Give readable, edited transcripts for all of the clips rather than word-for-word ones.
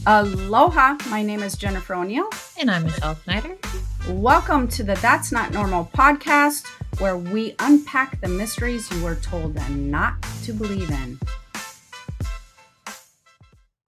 Aloha, my name is Jennifer O'Neal. And I'm Michelle Snider. Welcome to the That's Not Normal podcast, where we unpack the mysteries you were told not to believe in.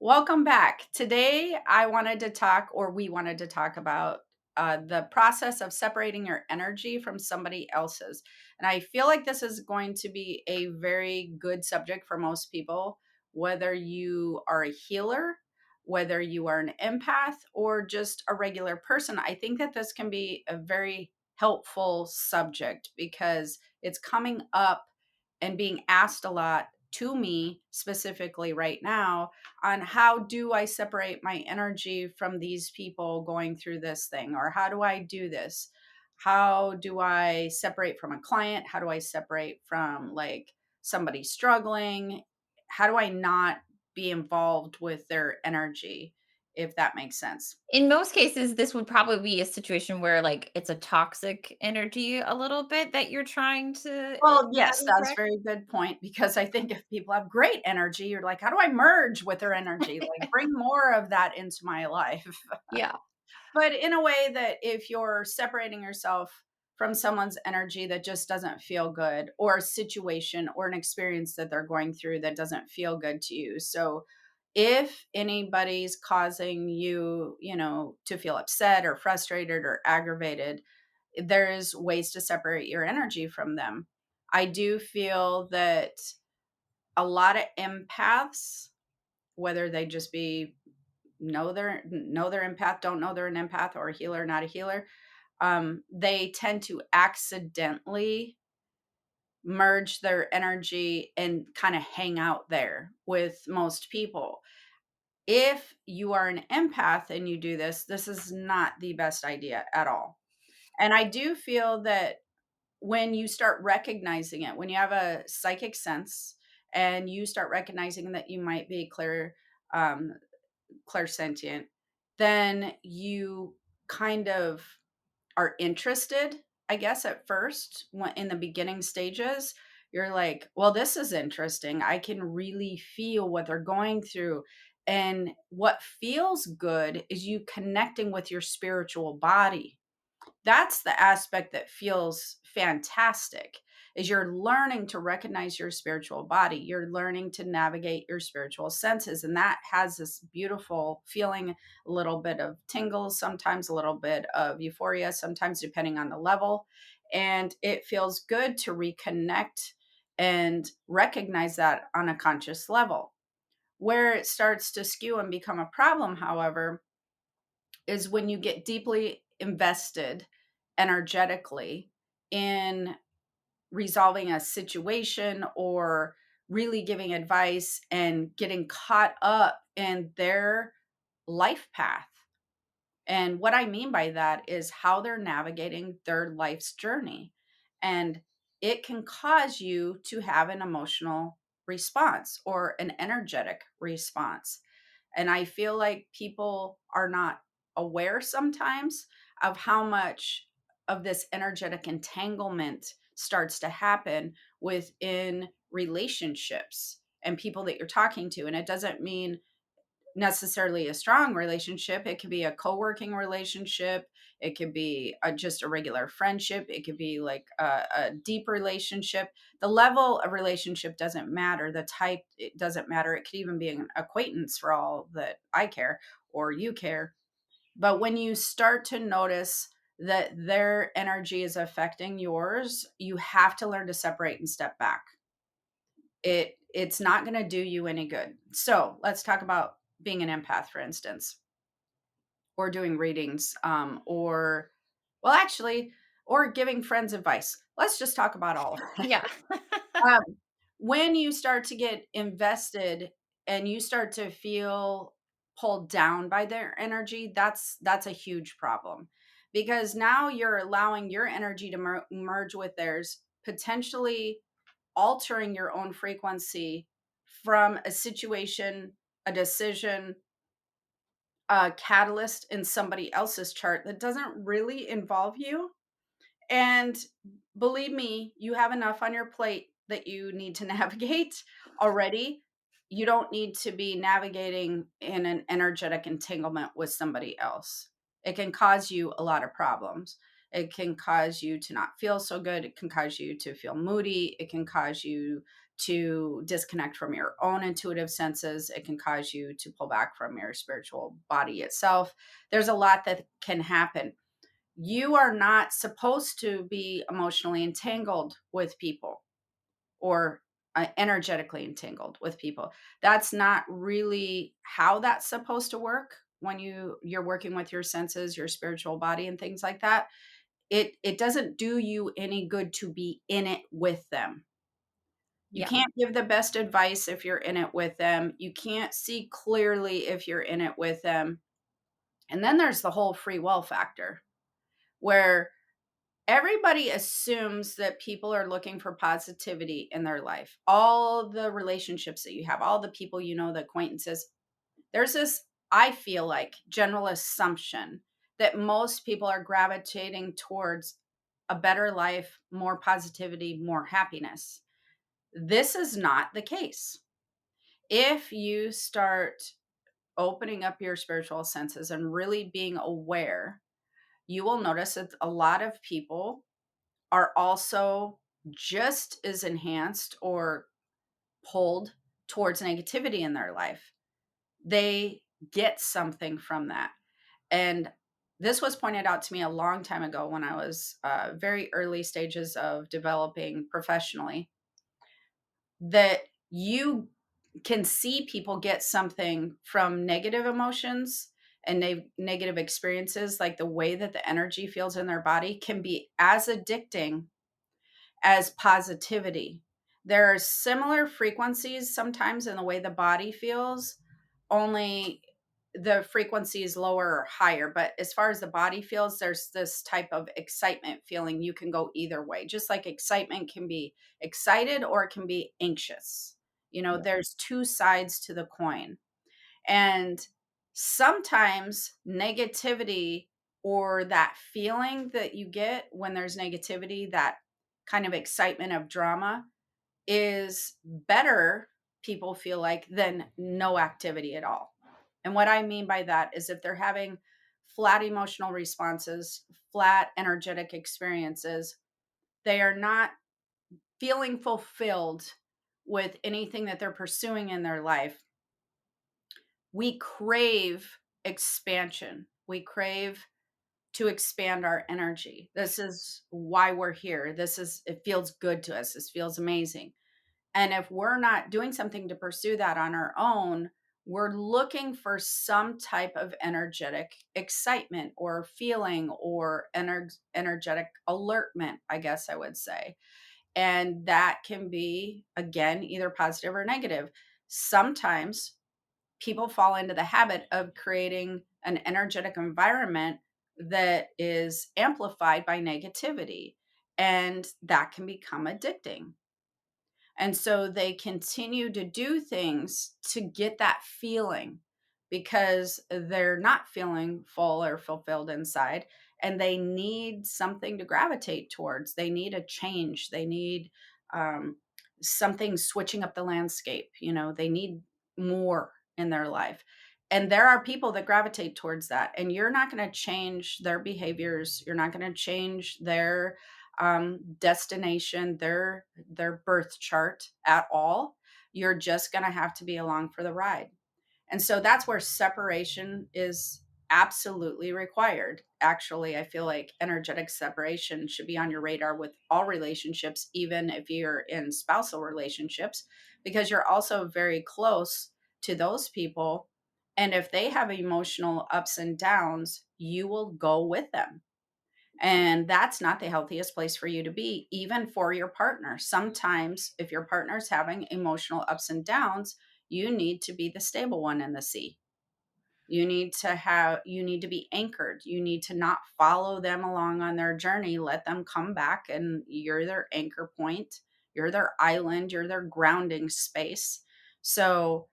Welcome back. Today, we wanted to talk about the process of separating your energy from somebody else's. And I feel like this is going to be a very good subject for most people, whether you are a healer, whether you are an empath, or just a regular person. I think that this can be a very helpful subject because it's coming up and being asked a lot to me specifically right now on how do I separate my energy from these people going through this thing, or how do I do this? How do I separate from a client? How do I separate from like somebody struggling? How do I not be involved with their energy, if that makes sense? In most cases, this would probably be a situation where it's a toxic energy a little bit that you're trying to Well, yes, that's a direct. very good point because I think if people have great energy, you're like, how do I merge with their energy? Like, bring more of that into my life. Yeah. But in a way that if you're separating yourself from someone's energy that just doesn't feel good, or a situation or an experience that they're going through that doesn't feel good to you. So if anybody's causing you, to feel upset or frustrated or aggravated, there's ways to separate your energy from them. I do feel that a lot of empaths, whether they just be know they're empath, don't know they're an empath, or a healer, not a healer, they tend to accidentally merge their energy and kind of hang out there with most people. If you are an empath and you do this, this is not the best idea at all. And I do feel that when you start recognizing it, when you have a psychic sense and you start recognizing that you might be um, clairsentient, then you kind of are interested, I guess, at first, when in the beginning stages. You're like, well, this is interesting. I can really feel what they're going through. And what feels good is you connecting with your spiritual body. That's the aspect that feels fantastic, is you're learning to recognize your spiritual body. You're learning to navigate your spiritual senses, and that has this beautiful feeling, a little bit of tingles, sometimes a little bit of euphoria, sometimes depending on the level. And it feels good to reconnect and recognize that on a conscious level. Where it starts to skew and become a problem, however, is when you get deeply invested energetically in resolving a situation or really giving advice and getting caught up in their life path. And what I mean by that is how they're navigating their life's journey. And it can cause you to have an emotional response or an energetic response. And I feel like people are not aware sometimes of how much of this energetic entanglement starts to happen within relationships and people that you're talking to. And it doesn't mean necessarily a strong relationship. It could be a co-working relationship. It could be just a regular friendship. It could be like a deep relationship. The level of relationship doesn't matter. The type, it doesn't matter. It could even be an acquaintance for all that I care or you care. But when you start to notice that their energy is affecting yours, you have to learn to separate and step back. It's not going to do you any good. So let's talk about being an empath, for instance, or doing readings, or, well, actually, or giving friends advice. Let's just talk about all of it. Yeah. Um, when you start to get invested and you start to feel pulled down by their energy, that's a huge problem, because now you're allowing your energy to merge with theirs, potentially altering your own frequency from a situation, a decision, a catalyst in somebody else's chart that doesn't really involve you. And believe me, you have enough on your plate that you need to navigate already. you don't need to be navigating in an energetic entanglement with somebody else. It can cause you a lot of problems. It can cause you to not feel so good. It can cause you to feel moody. It can cause you to disconnect from your own intuitive senses. It can cause you to pull back from your spiritual body itself. There's a lot that can happen. You are not supposed to be emotionally entangled with people or energetically entangled with people. That's not really how that's supposed to work when you're working with your senses, your spiritual body and things like that. It doesn't do you any good to be in it with them. You Yeah. can't give the best advice if you're in it with them. You can't see clearly if you're in it with them. And then there's the whole free will factor where everybody assumes that people are looking for positivity in their life. All the relationships that you have, all the people you know, the acquaintances, there's this, I feel like, general assumption that most people are gravitating towards a better life, more positivity, more happiness. This is not the case. If you start opening up your spiritual senses and really being aware, you will notice that a lot of people are also just as enhanced or pulled towards negativity in their life. They get something from that. And this was pointed out to me a long time ago when I was very early stages of developing professionally, that you can see people get something from negative emotions and negative experiences, like the way that the energy feels in their body can be as addicting as positivity. There are similar frequencies sometimes in the way the body feels, only the frequency is lower or higher. But as far as the body feels, there's this type of excitement feeling. You can go either way. Just like excitement can be excited or it can be anxious. You know, Yeah. there's two sides to the coin. And sometimes negativity or that feeling that you get when there's negativity, that kind of excitement of drama is better, people feel like, than no activity at all. And what I mean by that is if they're having flat emotional responses, flat energetic experiences, they are not feeling fulfilled with anything that they're pursuing in their life. We crave expansion. We crave to expand our energy. This is why we're here. It feels good to us. This feels amazing. And if we're not doing something to pursue that on our own, we're looking for some type of energetic excitement or feeling or energetic alertment, I guess I would say. And that can be, again, either positive or negative. Sometimes people fall into the habit of creating an energetic environment that is amplified by negativity, and that can become addicting. And so they continue to do things to get that feeling because they're not feeling full or fulfilled inside, and they need something to gravitate towards. They need a change. They need um, something switching up the landscape. You know, they need more in their life. And there are people that gravitate towards that, and you're not going to change their behaviors. You're not going to change their destination, their birth chart at all. You're just going to have to be along for the ride. And so that's where separation is absolutely required. Actually, I feel like energetic separation should be on your radar with all relationships, even if you're in spousal relationships, because you're also very close to those people. And if they have emotional ups and downs, you will go with them, and that's not the healthiest place for you to be, even for your partner. Sometimes, if your partner's having emotional ups and downs, you need to be the stable one in the sea. You need to be anchored. You need to not follow them along on their journey. Let them come back, and you're their anchor point. You're their island. You're their grounding space. So,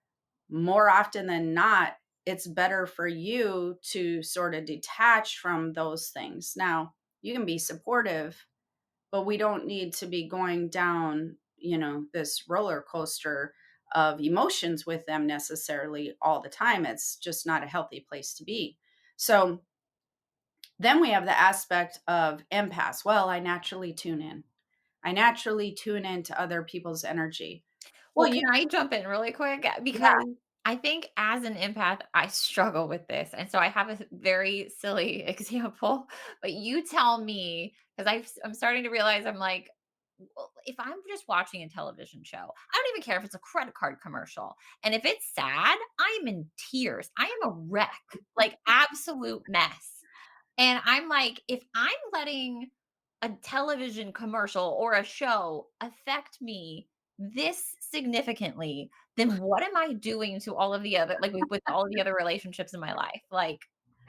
more often than not, it's better for you to sort of detach from those things. Now, you can be supportive, but we don't need to be going down, this roller coaster of emotions with them necessarily all the time. It's just not a healthy place to be. So then we have the aspect of empaths. Well, I naturally tune in. I naturally tune into other people's energy. Well, Well, you can I jump in really quick? yeah, Because I think as an empath, I struggle with this. And so I have a very silly example, but you tell me, because I'm starting to realize I'm like, well, if I'm just watching a television show, I don't even care if it's a credit card commercial. And if it's sad, I'm in tears. I am a wreck, like absolute mess. And I'm like, if I'm letting a television commercial or a show affect me this significantly, then what am I doing to all of the other, like with all of the other relationships in my life? Like,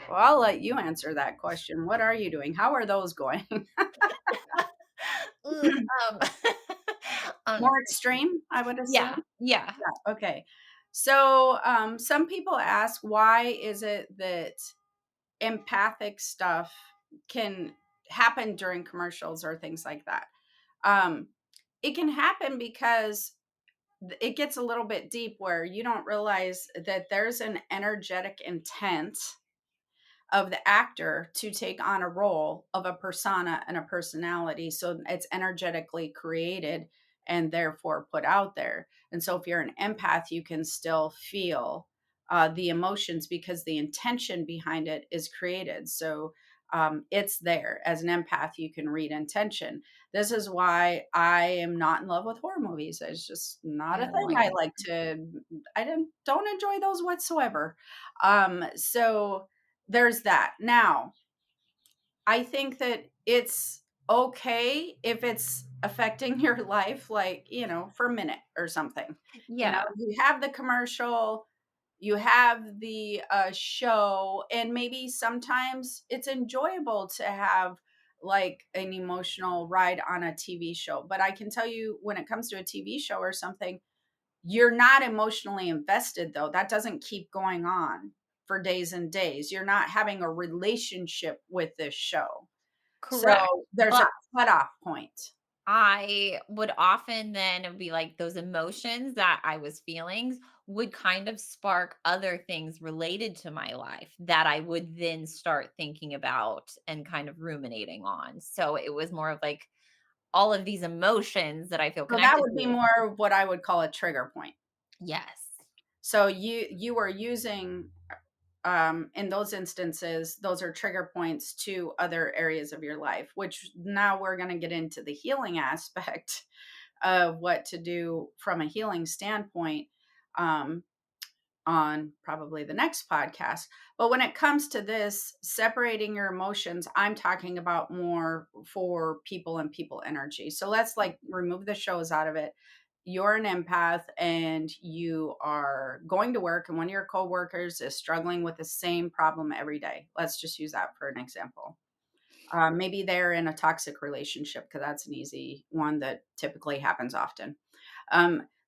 well, I'll let you answer that question. What are you doing? How are those going? ugh, um, um, More extreme, I would assume. yeah, yeah, Yeah, okay. So, some people ask, why is it that empathic stuff can happen during commercials or things like that? Um, it can happen because it gets a little bit deep where you don't realize that there's an energetic intent of the actor to take on a role of a persona and a personality. So it's energetically created and therefore put out there. And so if you're an empath, you can still feel the emotions because the intention behind it is created. So it's there. As an empath, you can read intention. This is why I am not in love with horror movies. It's just not a I don't thing like I it. like to. I don't enjoy those whatsoever. So there's that. Now, I think that it's okay if it's affecting your life, like, for a minute or something. Yeah, You have the commercial, you have the show, and maybe sometimes it's enjoyable to have like an emotional ride on a TV show. But I can tell you, when it comes to a TV show or something, you're not emotionally invested, though. That doesn't keep going on for days and days. You're not having a relationship with this show. So correct. there's a But cutoff point. I would often then be like those emotions that I was feeling would kind of spark other things related to my life that I would then start thinking about and kind of ruminating on. So it was more of like all of these emotions that I feel So that connected would be to. more of what I would call a trigger point. Yes. So you were using in those instances, those are trigger points to other areas of your life, which now we're going to get into the healing aspect of what to do from a healing standpoint. Um, on probably the next podcast. But when it comes to this, separating your emotions, I'm talking about more for people and people energy. So let's like remove the shows out of it. You're an empath and you are going to work, and one of your coworkers is struggling with the same problem every day. Let's just use that for an example. Maybe they're in a toxic relationship because that's an easy one that typically happens often.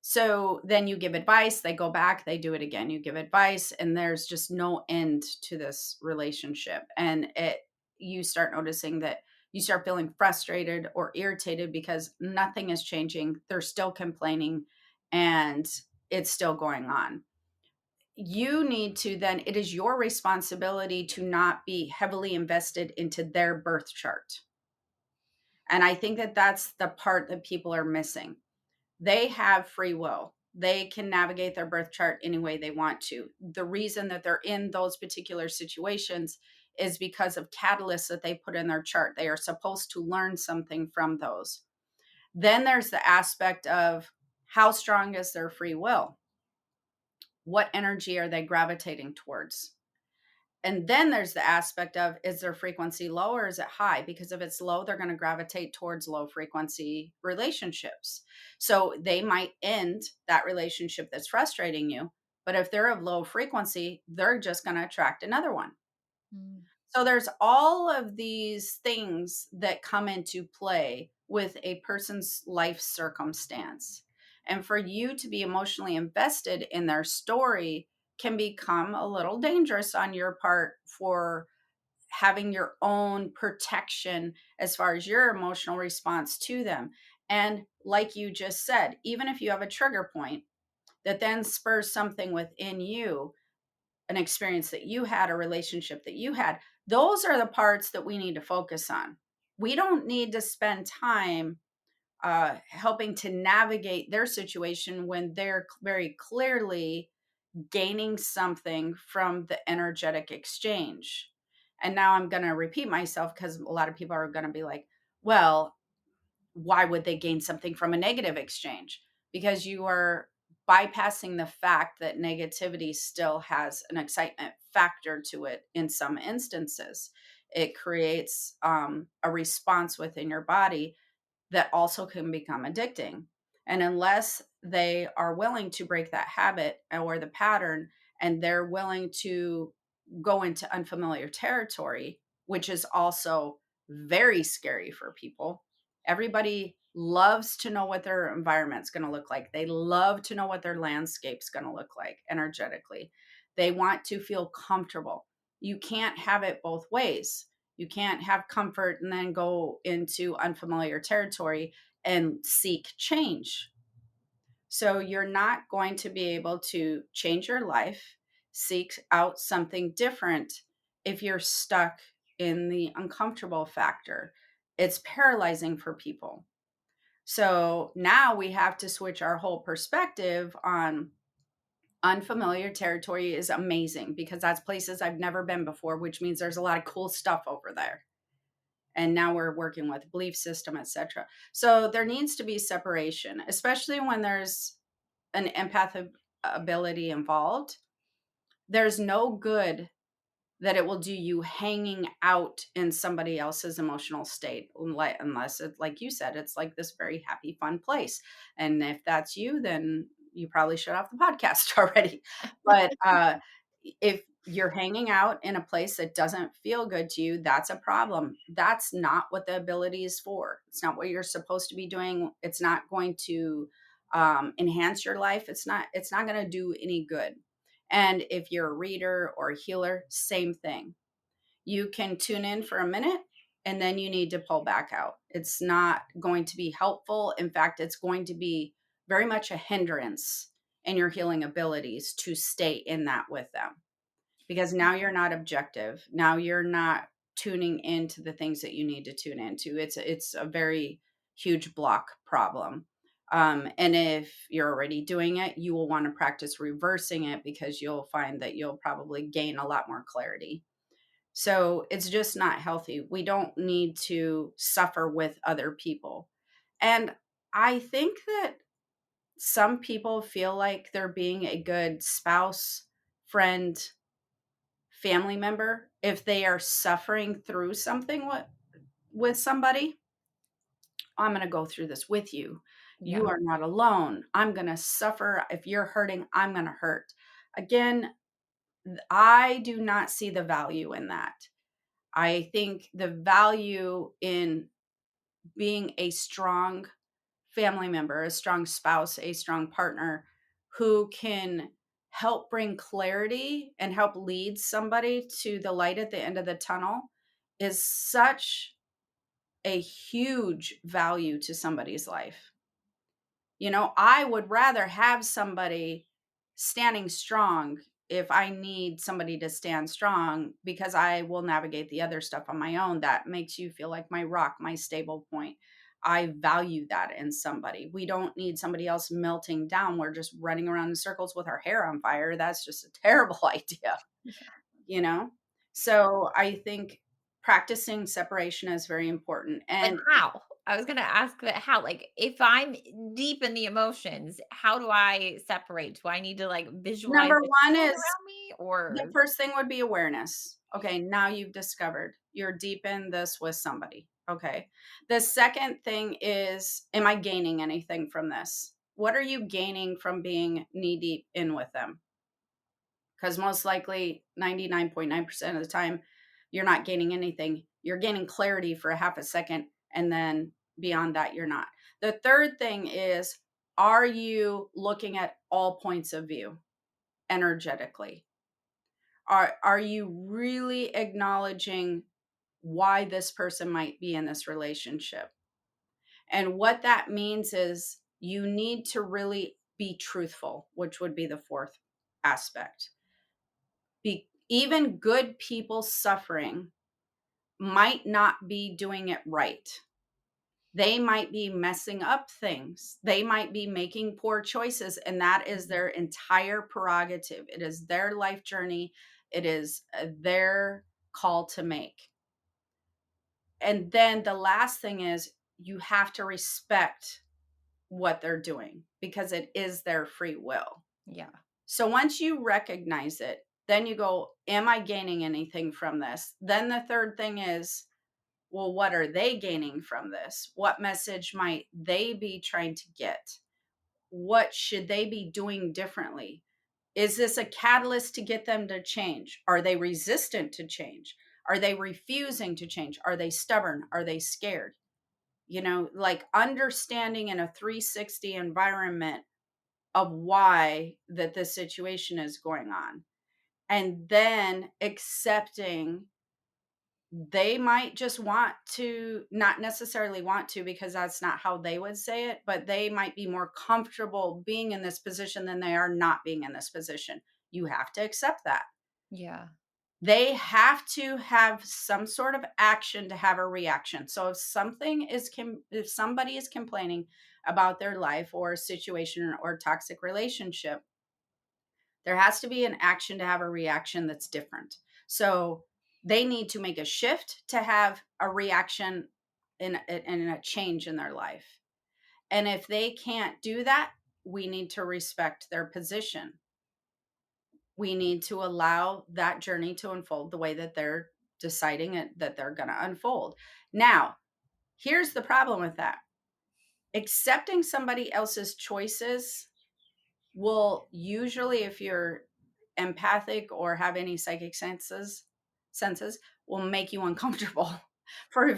So then you give advice, they go back, they do it again. You give advice, and there's just no end to this relationship. And you start noticing that you start feeling frustrated or irritated because nothing is changing. They're still complaining and it's still going on. You need to then, it is your responsibility to not be heavily invested into their birth chart. And I think that that's the part that people are missing. They have free will. They can navigate their birth chart any way they want to. The reason that they're in those particular situations is because of catalysts that they put in their chart. They are supposed to learn something from those. Then there's the aspect of how strong is their free will? What energy are they gravitating towards? And then there's the aspect of, is their frequency low or is it high? Because if it's low, they're going to gravitate towards low frequency relationships. So they might end that relationship that's frustrating you. But if they're of low frequency, they're just going to attract another one. Mm. So there's all of these things that come into play with a person's life circumstance. And for you to be emotionally invested in their story can become a little dangerous on your part for having your own protection as far as your emotional response to them. And like you just said, even if you have a trigger point, that then spurs something within you, an experience that you had, a relationship that you had. Those are the parts that we need to focus on. We don't need to spend time helping to navigate their situation when they're very clearly gaining something from the energetic exchange. And now I'm going to repeat myself because a lot of people are going to be like, well, why would they gain something from a negative exchange? Because you are bypassing the fact that negativity still has an excitement factor to it in some instances. It creates a response within your body that also can become addicting. And unless they are willing to break that habit or the pattern, and they're willing to go into unfamiliar territory, which is also very scary for people. Everybody loves to know what their environment's going to look like. They love to know what their landscape's going to look like energetically. They want to feel comfortable. You can't have it both ways. You can't have comfort and then go into unfamiliar territory and seek change. So you're not going to be able to change your life, seek out something different if you're stuck in the uncomfortable factor. It's paralyzing for people. So now we have to switch our whole perspective on unfamiliar territory is amazing because that's places I've never been before, which means there's a lot of cool stuff over there. And now we're working with belief system, etc. So there needs to be separation, especially when there's an empath ability involved. There's no good that it will do you hanging out in somebody else's emotional state, unless it's like you said, it's like this very happy, fun place. And if that's you, then you probably shut off the podcast already. But if you're hanging out in a place that doesn't feel good to you, that's a problem. That's not what the ability is for. It's not what you're supposed to be doing. It's not going to enhance your life. It's not going to do any good. And if you're a reader or a healer, same thing. You can tune in for a minute and then you need to pull back out. It's not going to be helpful. In fact, it's going to be very much a hindrance in your healing abilities to stay in that with them, because now you're not objective. Now you're not tuning into the things that you need to tune into. It's a very huge block problem. And if you're already doing it, you will want to practice reversing it because you'll find that you'll probably gain a lot more clarity. So it's just not healthy. We don't need to suffer with other people. And I think that some people feel like they're being a good spouse, friend, family member if they are suffering through something with somebody. I'm going to go through this with you. You Yeah. are not alone. I'm going to suffer. If you're hurting, I'm going to hurt. Again, I do not see the value in that. I think the value in being a strong family member, a strong spouse, a strong partner who can help bring clarity and help lead somebody to the light at the end of the tunnel is such a huge value to somebody's life. You know, I would rather have somebody standing strong if I need somebody to stand strong because I will navigate the other stuff on my own. That makes you feel like my rock, my stable point. I value that in somebody. We don't need somebody else melting down. We're just running around in circles with our hair on fire. That's just a terrible idea, Yeah. you know? So I think practicing separation is very important. But And how? I was gonna ask that how, like, if I'm deep in the emotions, how do I separate? Do I need to, like, visualize number the one field is around me the or first thing would be awareness. Okay, now you've discovered you're deep in this with somebody. Okay. The second thing is, am I gaining anything from this? What are you gaining from being knee deep in with them? Because most likely 99.9% of the time, you're not gaining anything. You're gaining clarity for a half a second. And then beyond that, you're not. The third thing is, are you looking at all points of view energetically? Are you really acknowledging why this person might be in this relationship? And what that means is you need to really be truthful, which would be the fourth aspect. Even good people suffering might not be doing it right. They might be messing up things. They might be making poor choices, and that is Mhm. their entire prerogative. It is their life journey. It is their call to make. And then the last thing is you have to respect what they're doing because it is their free will. Yeah. So once you recognize it, then you go, am I gaining anything from this? Then the third thing is, well, what are they gaining from this? What message might they be trying to get? What should they be doing differently? Is this a catalyst to get them to change? Are they resistant to change? Are they refusing to change? Are they stubborn? Are they scared? Like understanding in a 360 environment of why that this situation is going on. And then accepting they might just want to not necessarily want to because that's not how they would say it, but they might be more comfortable being in this position than they are not being in this position. You have to accept that. Yeah. They have to have some sort of action to have a reaction. So if somebody is complaining about their life or situation or toxic relationship, there has to be an action to have a reaction that's different. So they need to make a shift to have a reaction in a change in their life. And if they can't do that, we need to respect their position. We need to allow that journey to unfold the way that they're deciding it that they're going to unfold. Now, here's the problem with that. Accepting somebody else's choices will usually, if you're empathic or have any psychic senses will make you uncomfortable for a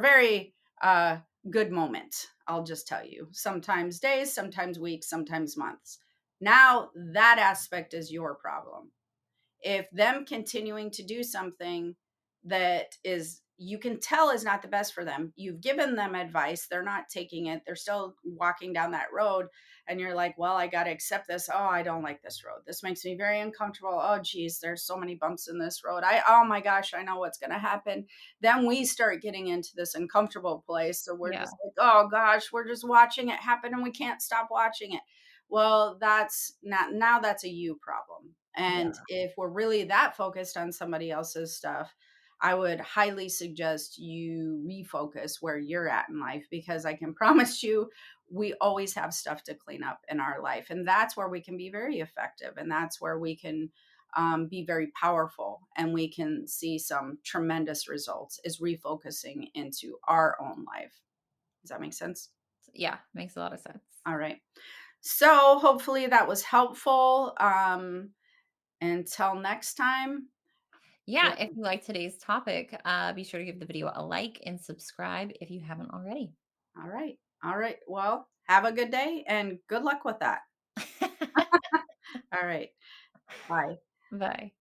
very uh good moment. I'll just tell you. Sometimes days, sometimes weeks, sometimes months. Now that aspect is your problem. If them continuing to do something that is you can tell is not the best for them, you've given them advice, they're not taking it, they're still walking down that road, and you're like, well, I got to accept this. Oh, I don't like this road, this makes me very uncomfortable. Oh geez, there's so many bumps in this road. Oh my gosh, I know what's going to happen. Then we start getting into this uncomfortable place, so we're Yeah. just like, oh gosh, we're just watching it happen and we can't stop watching it. Well, that's not, now that's a you problem. And Yeah. if we're really that focused on somebody else's stuff, I would highly suggest you refocus where you're at in life because I can promise you we always have stuff to clean up in our life. And that's where we can be very effective. And that's where we can be very powerful and we can see some tremendous results is refocusing into our own life. Does that make sense? Yeah, makes a lot of sense. All right. So hopefully that was helpful. Until next time. Yeah, Feel if you like today's topic, be sure to give the video a like and subscribe if you haven't already. all right. All right. Well, have a good day and good luck with that. All right. Bye. Bye.